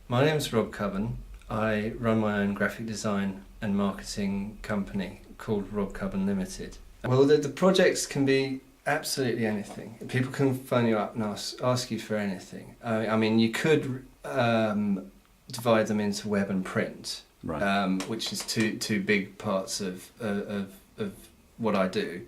My name's Rob Cubbon. I run my own graphic design and marketing company called Rob Cubbon Limited. Well, the projects can be absolutely anything. People can phone you up and ask you for anything. I mean, you could divide them into web and print, Right. which is two big parts of what I do.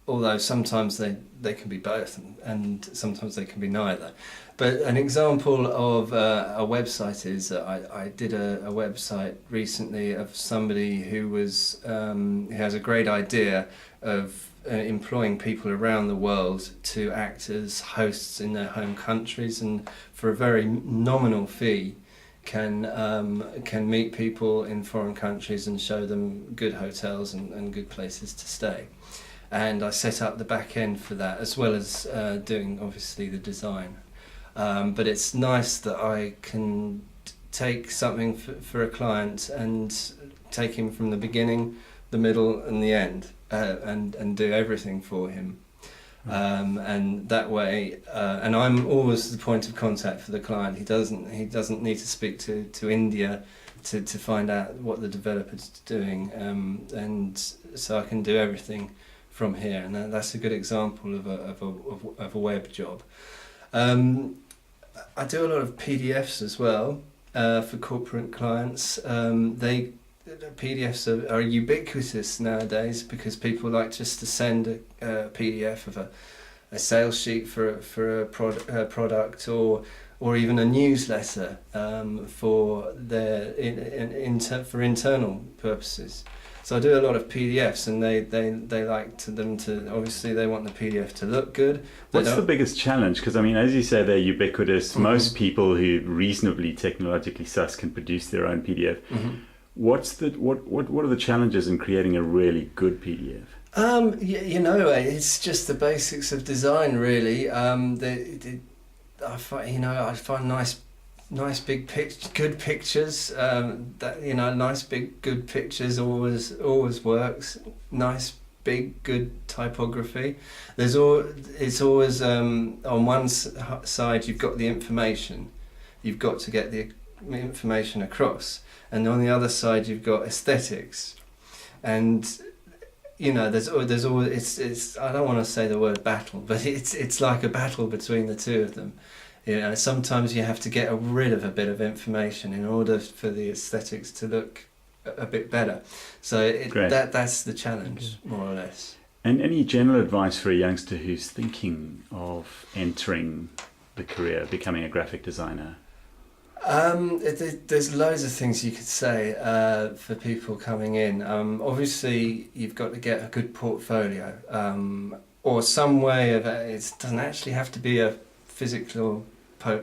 Although sometimes they can be both and sometimes they can be neither. But an example of a website is that I did a website recently of somebody who who has a great idea of employing people around the world to act as hosts in their home countries, and for a very nominal fee can meet people in foreign countries and show them good hotels and good places to stay. And I set up the back end for that, as well as doing obviously the design. But it's nice that I can take something for a client and take him from the beginning, the middle and the end, and do everything for him. And that way, and I'm always the point of contact for the client. He doesn't need to speak to India to find out what the developer's doing, and so I can do everything from here, and that's a good example of a web job. I do a lot of PDFs as well for corporate clients. PDFs are ubiquitous nowadays because people like just to send a PDF of a sales sheet for a product, or even a newsletter for for internal purposes. So I do a lot of PDFs, and they like them to, obviously they want the PDF to look good. What's the biggest challenge? Because I mean, as you say, they're ubiquitous. Mm-hmm. Most people who reasonably technologically sus can produce their own PDF. Mm-hmm. What are the challenges in creating a really good PDF? It's just the basics of design, really. I find nice big good pictures. Nice big good pictures always works. Nice big good typography. It's always on one side you've got the information. You've got to get the information across, and on the other side you've got aesthetics, and there's always it's I don't want to say the word battle, but it's like a battle between the two of them. Sometimes you have to get rid of a bit of information in order for the aesthetics to look a bit better. So that's the challenge, more or less. And any general advice for a youngster who's thinking of entering the career, becoming a graphic designer? There's loads of things you could say for people coming in. Obviously, you've got to get a good portfolio, or some way of it. Doesn't actually have to be a physical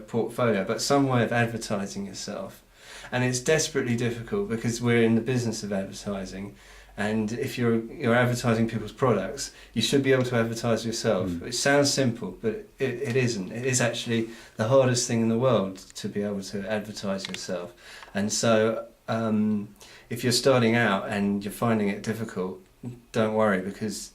portfolio, but some way of advertising yourself. And it's desperately difficult because we're in the business of advertising, and if you're advertising people's products, you should be able to advertise yourself. It sounds simple, but it isn't. It is actually the hardest thing in the world to be able to advertise yourself. And so if you're starting out and you're finding it difficult, don't worry, because